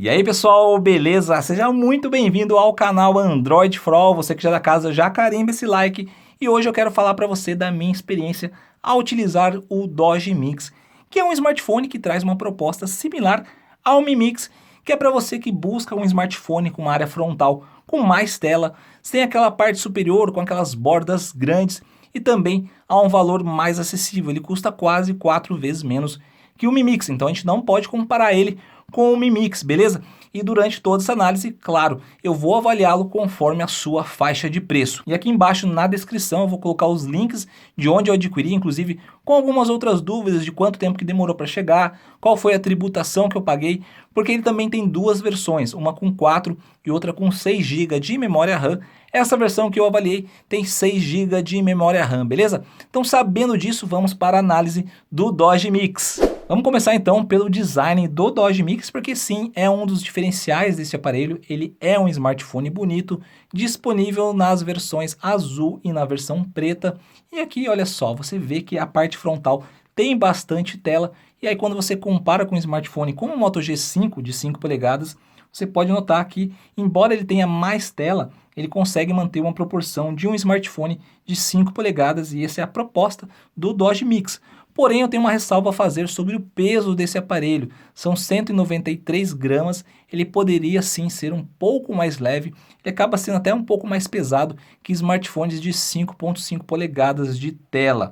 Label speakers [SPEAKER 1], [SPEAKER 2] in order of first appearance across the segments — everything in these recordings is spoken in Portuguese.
[SPEAKER 1] E aí pessoal, beleza? Seja muito bem-vindo ao canal Android for All. Você que já é da casa, já carimba esse like. E hoje eu quero falar para você da minha experiência ao utilizar o Doge Mix, que é um smartphone que traz uma proposta similar ao Mi Mix, que é para você que busca um smartphone com uma área frontal com mais tela, sem aquela parte superior com aquelas bordas grandes e também a um valor mais acessível. Ele custa quase 4 vezes menos que o Mi Mix, então a gente não pode comparar ele com o Mi Mix, beleza? E durante toda essa análise, claro, eu vou avaliá-lo conforme a sua faixa de preço. E aqui embaixo na descrição eu vou colocar os links de onde eu adquiri, inclusive com algumas outras dúvidas de quanto tempo que demorou para chegar, qual foi a tributação que eu paguei, porque ele também tem duas versões, uma com 4 e outra com 6 GB de memória RAM. Essa versão que eu avaliei tem 6 GB de memória RAM, beleza? Então sabendo disso, vamos para a análise do Doge Mix. Vamos começar então pelo design do Doge Mix, porque sim, é um dos diferenciais desse aparelho. Ele é um smartphone bonito, disponível nas versões azul e na versão preta. E aqui, olha só, você vê que a parte frontal tem bastante tela. E aí quando você compara com um smartphone como o Moto G5 de 5 polegadas, você pode notar que, embora ele tenha mais tela, ele consegue manter uma proporção de um smartphone de 5 polegadas e essa é a proposta do Doge Mix. Porém, eu tenho uma ressalva a fazer sobre o peso desse aparelho. São 193 gramas, ele poderia sim ser um pouco mais leve, ele acaba sendo até um pouco mais pesado que smartphones de 5.5 polegadas de tela.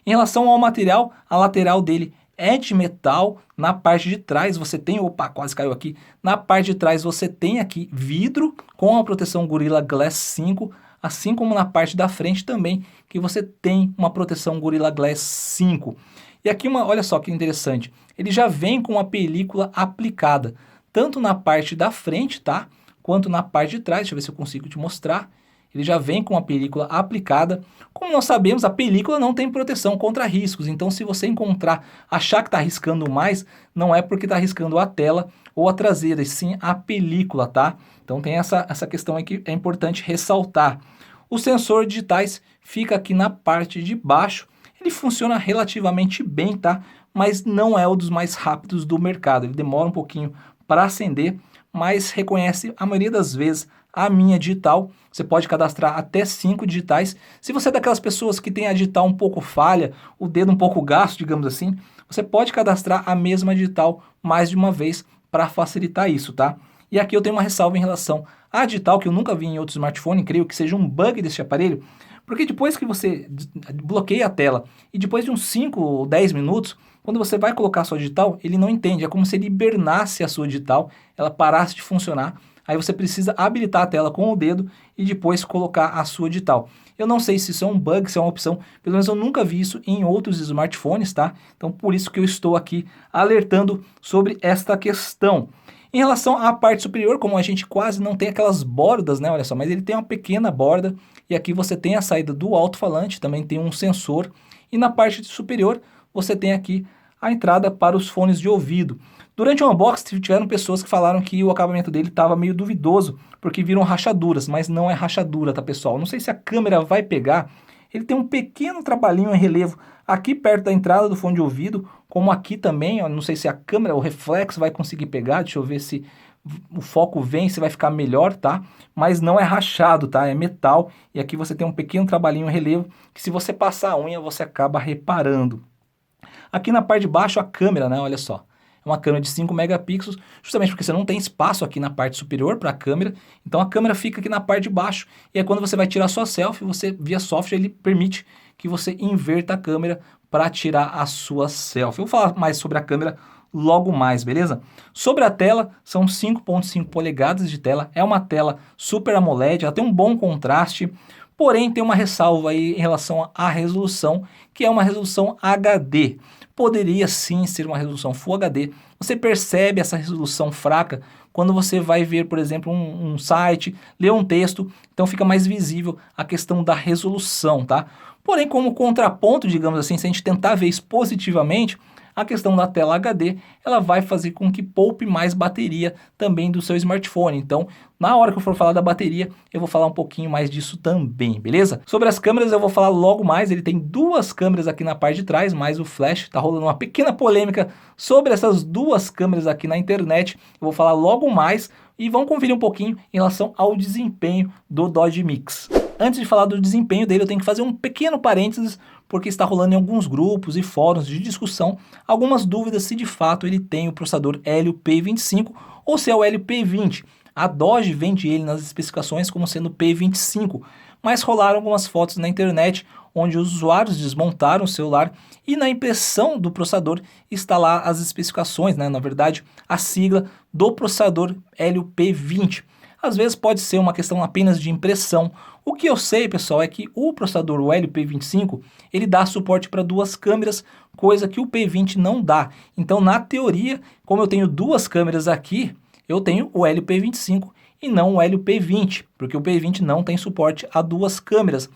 [SPEAKER 1] Em relação ao material, a lateral dele é de metal, na parte de trás você tem, opa, quase caiu aqui, na parte de trás você tem aqui vidro com a proteção Gorilla Glass 5, assim como na parte da frente também, que você tem uma proteção Gorilla Glass 5. E aqui, olha só que interessante, ele já vem com a película aplicada, tanto na parte da frente, tá? Quanto na parte de trás, deixa eu ver se eu consigo te mostrar. Ele já vem com a película aplicada. Como nós sabemos, a película não tem proteção contra riscos, então se você achar que está riscando mais, não é porque está riscando a tela ou a traseira, e sim a película, tá? Então tem essa questão aí que é importante ressaltar. O sensor digitais fica aqui na parte de baixo, ele funciona relativamente bem, tá? Mas não é um dos mais rápidos do mercado, ele demora um pouquinho para acender, mas reconhece a maioria das vezes a minha digital. Você pode cadastrar até 5 digitais. Se você é daquelas pessoas que tem a digital um pouco falha, o dedo um pouco gasto, digamos assim, você pode cadastrar a mesma digital mais de uma vez para facilitar isso, tá? E aqui eu tenho uma ressalva em relação à digital, que eu nunca vi em outro smartphone, creio que seja um bug desse aparelho, porque depois que você bloqueia a tela e depois de uns 5 ou 10 minutos, quando você vai colocar a sua digital, ele não entende, é como se ele hibernasse a sua digital, ela parasse de funcionar, aí você precisa habilitar a tela com o dedo e depois colocar a sua digital. Eu não sei se isso é um bug, se é uma opção, pelo menos eu nunca vi isso em outros smartphones, tá? Então por isso que eu estou aqui alertando sobre esta questão. Em relação à parte superior, como a gente quase não tem aquelas bordas, né? Olha só, mas ele tem uma pequena borda e aqui você tem a saída do alto-falante, também tem um sensor e na parte superior você tem aqui a entrada para os fones de ouvido. Durante o unboxing tiveram pessoas que falaram que o acabamento dele estava meio duvidoso, porque viram rachaduras, mas não é rachadura, tá pessoal? Não sei se a câmera vai pegar, ele tem um pequeno trabalhinho em relevo aqui perto da entrada do fone de ouvido, como aqui também, ó, não sei se a câmera, o reflexo vai conseguir pegar, deixa eu ver se o foco vem, se vai ficar melhor, tá? Mas não é rachado, tá? É metal, e aqui você tem um pequeno trabalhinho em relevo, que se você passar a unha, você acaba reparando. Aqui na parte de baixo a câmera, né? Olha só. É uma câmera de 5 megapixels, justamente porque você não tem espaço aqui na parte superior para a câmera, então a câmera fica aqui na parte de baixo, e aí quando você vai tirar sua selfie, você via software ele permite que você inverta a câmera para tirar a sua selfie. Eu vou falar mais sobre a câmera logo mais, beleza? Sobre a tela, são 5.5 polegadas de tela, é uma tela Super AMOLED, ela tem um bom contraste, porém tem uma ressalva aí em relação à resolução, que é uma resolução HD. Poderia sim ser uma resolução Full HD. Você percebe essa resolução fraca quando você vai ver, por exemplo, um site, ler um texto, então fica mais visível a questão da resolução, tá? Porém, como contraponto, digamos assim, se a gente tentar ver isso positivamente, a questão da tela HD, ela vai fazer com que poupe mais bateria também do seu smartphone. Então, na hora que eu for falar da bateria, eu vou falar um pouquinho mais disso também, beleza? Sobre as câmeras eu vou falar logo mais, ele tem duas câmeras aqui na parte de trás, mais o flash, tá rolando uma pequena polêmica sobre essas duas câmeras aqui na internet, eu vou falar logo mais e vamos conferir um pouquinho em relação ao desempenho do Dodge Mix. Antes de falar do desempenho dele, eu tenho que fazer um pequeno parênteses, porque está rolando em alguns grupos e fóruns de discussão algumas dúvidas se de fato ele tem o processador Helio P25 ou se é o Helio P20. A Dodge vende ele nas especificações como sendo P25, mas rolaram algumas fotos na internet onde os usuários desmontaram o celular e na impressão do processador está lá as especificações, né? Na verdade, a sigla do processador Helio P20. Às vezes pode ser uma questão apenas de impressão. O que eu sei, pessoal, é que o processador o Helio P25, ele dá suporte para duas câmeras, coisa que o P20 não dá. Então, na teoria, como eu tenho duas câmeras aqui, eu tenho o Helio P25 e não o Helio P20, porque o P20 não tem suporte a duas câmeras.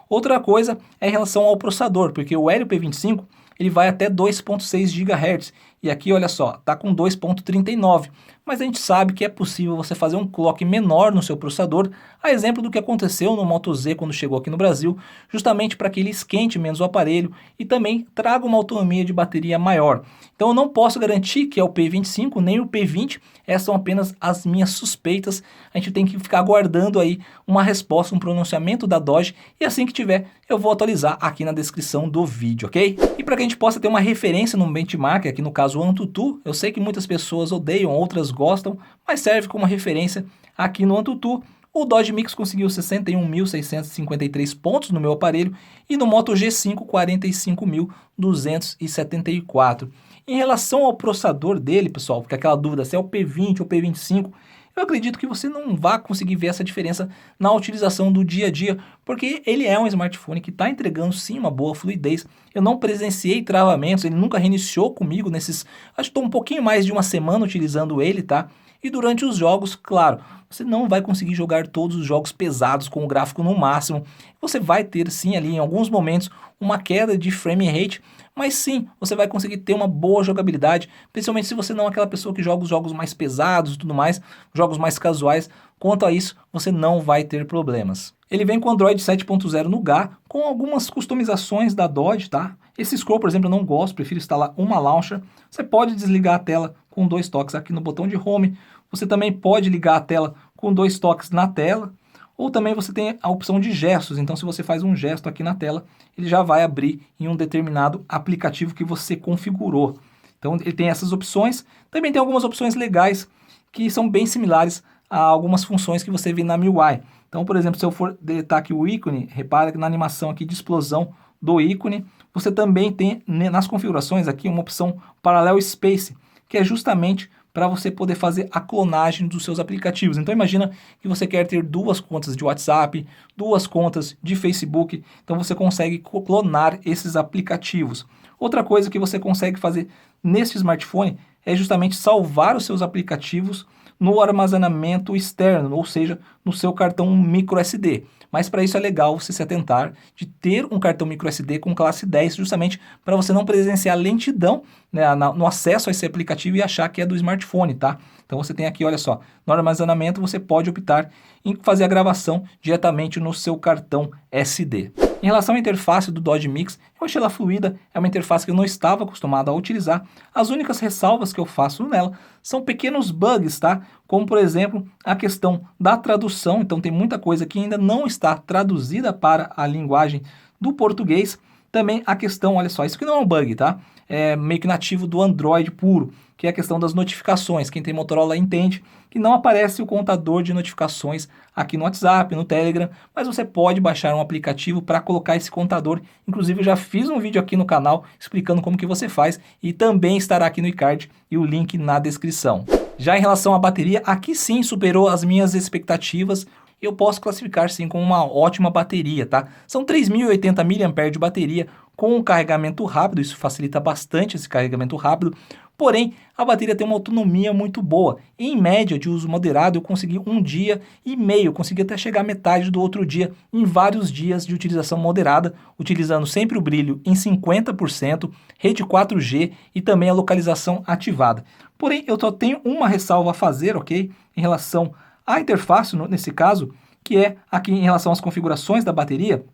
[SPEAKER 1] Outra coisa é em relação ao processador, porque o Helio P25 ele vai até 2.6 GHz e aqui olha só, está com 2.39, mas a gente sabe que é possível você fazer um clock menor no seu processador, a exemplo do que aconteceu no Moto Z quando chegou aqui no Brasil, justamente para que ele esquente menos o aparelho e também traga uma autonomia de bateria maior. Então eu não posso garantir que é o P25 nem o P20, essas são apenas as minhas suspeitas, a gente tem que ficar aguardando aí uma resposta, um pronunciamento da Dodge e assim que tiver eu vou atualizar aqui na descrição do vídeo, ok? E para que a gente possa ter uma referência no benchmark, aqui no caso o AnTuTu, eu sei que muitas pessoas odeiam, outras gostam, mas serve como referência aqui no AnTuTu. O Dodge Mix conseguiu 61.653 pontos no meu aparelho e no Moto G5 45.274. Em relação ao processador dele, pessoal, porque aquela dúvida se é o P20 ou P25, eu acredito que você não vai conseguir ver essa diferença na utilização do dia a dia, porque ele é um smartphone que está entregando sim uma boa fluidez. Eu não presenciei travamentos, ele nunca reiniciou comigo nesses... Acho que estou um pouquinho mais de uma semana utilizando ele, tá? E durante os jogos, claro, você não vai conseguir jogar todos os jogos pesados com o gráfico no máximo. Você vai ter sim ali em alguns momentos uma queda de frame rate, mas sim, você vai conseguir ter uma boa jogabilidade, principalmente se você não é aquela pessoa que joga os jogos mais pesados e tudo mais, jogos mais casuais. Quanto a isso, você não vai ter problemas. Ele vem com Android 7.0 Nougat, com algumas customizações da Dodge, tá? Esse scroll, por exemplo, eu não gosto, prefiro instalar uma launcher. Você pode desligar a tela com 2 toques aqui no botão de Home. Você também pode ligar a tela com 2 toques na tela. Ou também você tem a opção de gestos, então se você faz um gesto aqui na tela, ele já vai abrir em um determinado aplicativo que você configurou. Então ele tem essas opções, também tem algumas opções legais que são bem similares a algumas funções que você vê na MIUI. Então, por exemplo, se eu for deletar aqui o ícone, repara que na animação aqui de explosão do ícone, você também tem nas configurações aqui uma opção Parallel Space, que é justamente para você poder fazer a clonagem dos seus aplicativos. Então imagina que você quer ter 2 contas de WhatsApp, 2 contas de Facebook, então você consegue clonar esses aplicativos. Outra coisa que você consegue fazer nesse smartphone é justamente salvar os seus aplicativos no armazenamento externo, ou seja, no seu cartão microSD. Mas para isso é legal você se atentar de ter um cartão microSD com classe 10, justamente para você não presenciar lentidão, né, no acesso a esse aplicativo e achar que é do smartphone, tá? Então você tem aqui, olha só, no armazenamento você pode optar em fazer a gravação diretamente no seu cartão SD. Em relação à interface do Dodge Mix, eu achei ela fluida, é uma interface que eu não estava acostumado a utilizar. As únicas ressalvas que eu faço nela são pequenos bugs, tá? Como, por exemplo, a questão da tradução. Então tem muita coisa que ainda não está traduzida para a linguagem do português. Também a questão, olha só, isso aqui não é um bug, tá? É meio que nativo do Android puro, que é a questão das notificações. Quem tem Motorola entende que não aparece o contador de notificações aqui no WhatsApp, no Telegram, mas você pode baixar um aplicativo para colocar esse contador. Inclusive eu já fiz um vídeo aqui no canal explicando como que você faz e também estará aqui no iCard e o link na descrição. Já em relação à bateria, aqui sim superou as minhas expectativas. Eu posso classificar sim como uma ótima bateria, tá? São 3.080 mAh de bateria com um carregamento rápido, isso facilita bastante esse carregamento rápido. Porém, a bateria tem uma autonomia muito boa. Em média, de uso moderado, eu consegui 1 dia e meio, consegui até chegar à metade do outro dia, em vários dias de utilização moderada, utilizando sempre o brilho em 50%, rede 4G e também a localização ativada. Porém, eu só tenho uma ressalva a fazer, ok? Em relação à interface, nesse caso, que é aqui em relação às configurações da bateria,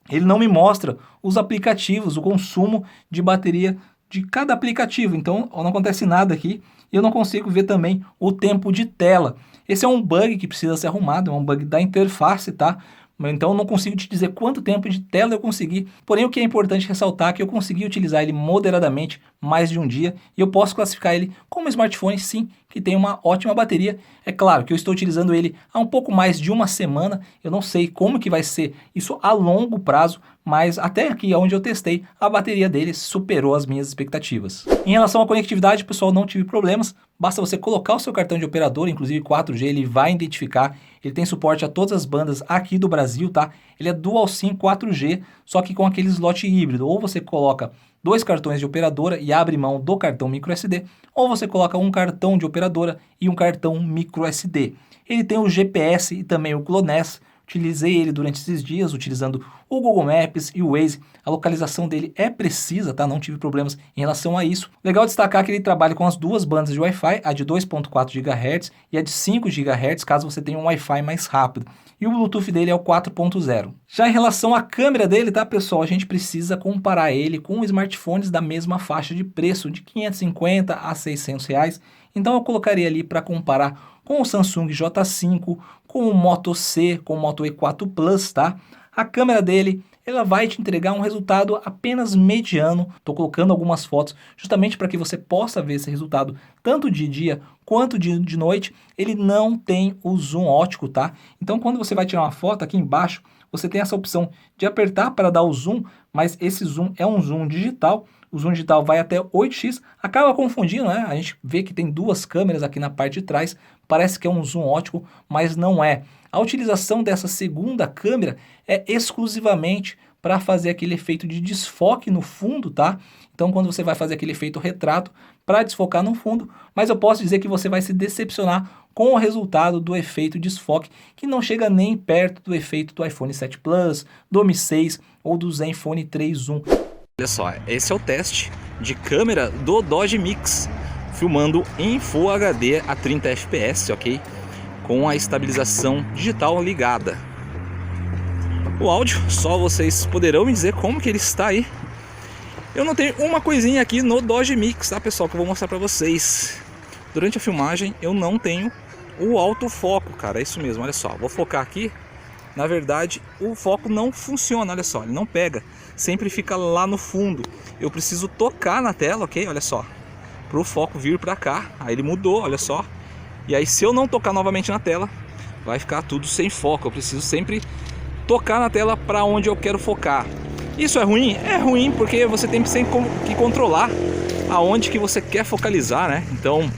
[SPEAKER 1] ele não me mostra os aplicativos, o consumo de bateria de cada aplicativo, então não acontece nada aqui e eu não consigo ver também o tempo de tela. Esse é um bug que precisa ser arrumado, é um bug da interface, tá? Então eu não consigo te dizer quanto tempo de tela eu consegui, porém o que é importante ressaltar é que eu consegui utilizar ele moderadamente mais de um dia e eu posso classificar ele como um smartphone sim, que tem uma ótima bateria. É claro que eu estou utilizando ele há um pouco mais de uma semana, eu não sei como que vai ser isso a longo prazo, mas até aqui onde eu testei, a bateria dele superou as minhas expectativas. Em relação à conectividade, pessoal, não tive problemas, basta você colocar o seu cartão de operador, inclusive 4G, ele vai identificar, ele tem suporte a todas as bandas aqui do Brasil, tá? Ele é Dual SIM 4G, só que com aquele slot híbrido, ou você coloca 2 cartões de operadora e abre mão do cartão microSD, ou você coloca um cartão de operadora e um cartão microSD. Ele tem o GPS e também o GLONASS. Utilizei ele durante esses dias, utilizando o Google Maps e o Waze. A localização dele é precisa, tá? Não tive problemas em relação a isso. Legal destacar que ele trabalha com as duas bandas de Wi-Fi, a de 2.4 GHz e a de 5 GHz, caso você tenha um Wi-Fi mais rápido. E o Bluetooth dele é o 4.0. Já em relação à câmera dele, tá, pessoal? A gente precisa comparar ele com smartphones da mesma faixa de preço, de 550 a 600 reais. Então eu colocaria ali para comparar com o Samsung J5, com o Moto C, com o Moto E4 Plus, tá? A câmera dele, ela vai te entregar um resultado apenas mediano. Estou colocando algumas fotos justamente para que você possa ver esse resultado tanto de dia quanto de noite. Ele não tem o zoom óptico, tá? Então quando você vai tirar uma foto aqui embaixo, você tem essa opção de apertar para dar o zoom, mas esse zoom é um zoom digital. O zoom digital vai até 8x, acaba confundindo, né? A gente vê que tem duas câmeras aqui na parte de trás, parece que é um zoom óptico, mas não é. A utilização dessa segunda câmera é exclusivamente para fazer aquele efeito de desfoque no fundo, tá? Então quando você vai fazer aquele efeito retrato para desfocar no fundo, mas eu posso dizer que você vai se decepcionar com o resultado do efeito desfoque, que não chega nem perto do efeito do iPhone 7 Plus, do Mi 6 ou do Zenfone 3 Zoom.
[SPEAKER 2] Olha só, esse é o teste de câmera do Doge Mix, filmando em Full HD a 30 fps, ok? Com a estabilização digital ligada. O áudio, só vocês poderão me dizer como que ele está aí. Eu notei uma coisinha aqui no Doge Mix, tá, pessoal, que eu vou mostrar pra vocês. Durante a filmagem eu não tenho o autofoco, cara, é isso mesmo, olha só. Vou focar aqui. Na verdade, o foco não funciona, olha só, ele não pega, sempre fica lá no fundo. Eu preciso tocar na tela, ok? Olha só, para o foco vir para cá, aí ele mudou, olha só. E aí se eu não tocar novamente na tela, vai ficar tudo sem foco. Eu preciso sempre tocar na tela para onde eu quero focar. Isso é ruim? É ruim porque você tem sempre que controlar aonde que você quer focalizar, né? Então,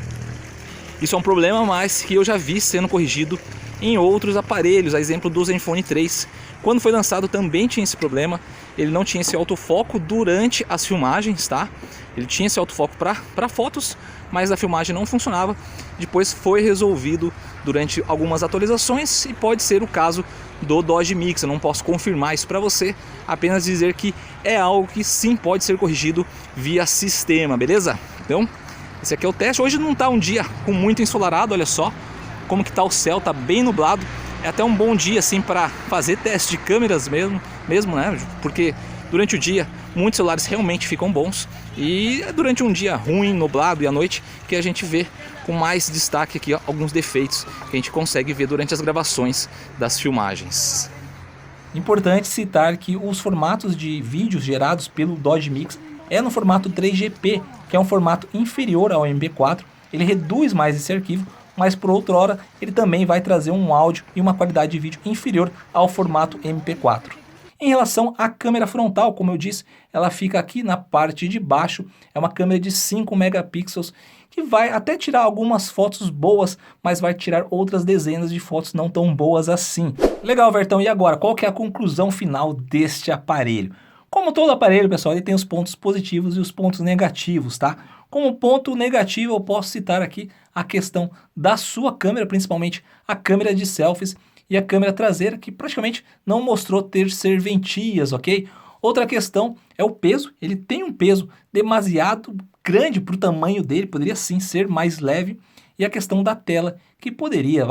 [SPEAKER 2] isso é um problema, mas que eu já vi sendo corrigido em outros aparelhos, a exemplo do Zenfone 3. Quando foi lançado também tinha esse problema, ele não tinha esse autofoco durante as filmagens, tá? Ele tinha esse autofoco para fotos, mas a filmagem não funcionava. Depois foi resolvido durante algumas atualizações e pode ser o caso do Doge Mix. Eu não posso confirmar isso para você, apenas dizer que é algo que sim pode ser corrigido via sistema, beleza? Então, esse aqui é o teste. Hoje não está um dia com muito ensolarado, olha só como que tá o céu, tá bem nublado. É até um bom dia assim para fazer teste de câmeras mesmo, né? Porque durante o dia muitos celulares realmente ficam bons e é durante um dia ruim, nublado e à noite que a gente vê com mais destaque aqui, ó, alguns defeitos que a gente consegue ver durante as gravações das filmagens.
[SPEAKER 1] Importante citar que os formatos de vídeos gerados pelo Doge Mix é no formato 3GP, que é um formato inferior ao MP4. Ele reduz mais esse arquivo, mas por outra hora ele também vai trazer um áudio e uma qualidade de vídeo inferior ao formato MP4. Em relação à câmera frontal, como eu disse, ela fica aqui na parte de baixo, é uma câmera de 5 megapixels que vai até tirar algumas fotos boas, mas vai tirar outras dezenas de fotos não tão boas assim. Legal, Vertão, e agora, qual que é a conclusão final deste aparelho? Como todo aparelho, pessoal, ele tem os pontos positivos e os pontos negativos, tá? Como ponto negativo, eu posso citar aqui a questão da sua câmera, principalmente a câmera de selfies e a câmera traseira, que praticamente não mostrou ter serventias, ok? Outra questão é o peso. Ele tem um peso demasiado grande para o tamanho dele, poderia sim ser mais leve. E a questão da tela, que poderia,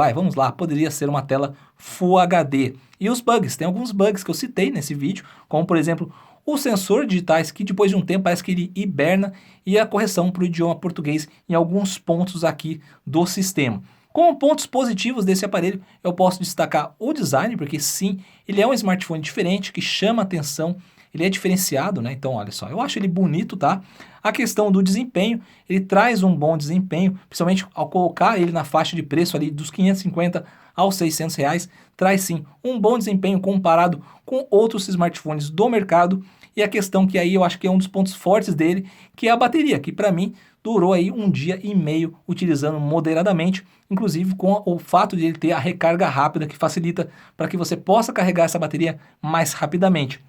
[SPEAKER 1] poderia ser uma tela Full HD. E os bugs, tem alguns bugs que eu citei nesse vídeo, como por exemplo, o sensor digitais, que depois de um tempo parece que ele hiberna, e a correção para o idioma português em alguns pontos aqui do sistema. Como pontos positivos desse aparelho, eu posso destacar o design, porque sim, ele é um smartphone diferente, que chama atenção, ele é diferenciado, né? Então, olha só, eu acho ele bonito, tá? A questão do desempenho, ele traz um bom desempenho, principalmente ao colocar ele na faixa de preço ali dos 550 aos 600 reais, traz sim um bom desempenho comparado com outros smartphones do mercado. E a questão que aí eu acho que é um dos pontos fortes dele, que é a bateria, que para mim durou aí 1 dia e meio utilizando moderadamente, inclusive com o fato de ele ter a recarga rápida, que facilita para que você possa carregar essa bateria mais rapidamente.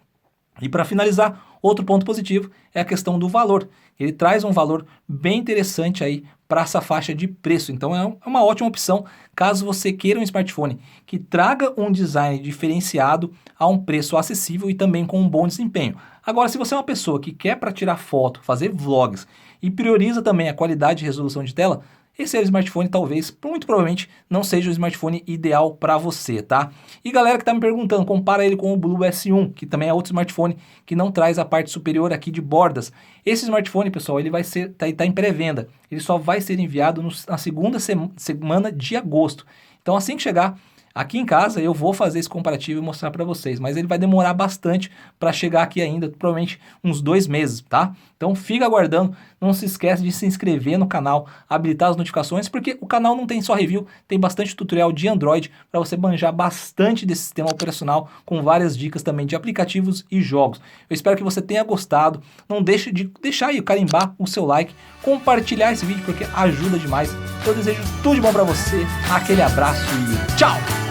[SPEAKER 1] E para finalizar, outro ponto positivo é a questão do valor. Ele traz um valor bem interessante aí para essa faixa de preço. Então é uma ótima opção caso você queira um smartphone que traga um design diferenciado a um preço acessível e também com um bom desempenho. Agora, se você é uma pessoa que quer para tirar foto, fazer vlogs e prioriza também a qualidade e resolução de tela, esse smartphone talvez, muito provavelmente, não seja o smartphone ideal para você, tá? E galera que tá me perguntando, compara ele com o Blue S1, que também é outro smartphone que não traz a parte superior aqui de bordas. Esse smartphone, pessoal, ele vai ser, tá em pré-venda. Ele só vai ser enviado na segunda semana de agosto. Então assim que chegar aqui em casa, eu vou fazer esse comparativo e mostrar para vocês, mas ele vai demorar bastante para chegar aqui ainda, provavelmente uns 2 meses, tá? Então fica aguardando, não se esquece de se inscrever no canal, habilitar as notificações, porque o canal não tem só review, tem bastante tutorial de Android para você manjar bastante desse sistema operacional, com várias dicas também de aplicativos e jogos. Eu espero que você tenha gostado, não deixe de deixar aí, carimbar o seu like, compartilhar esse vídeo porque ajuda demais. Eu desejo tudo de bom para você, aquele abraço e tchau!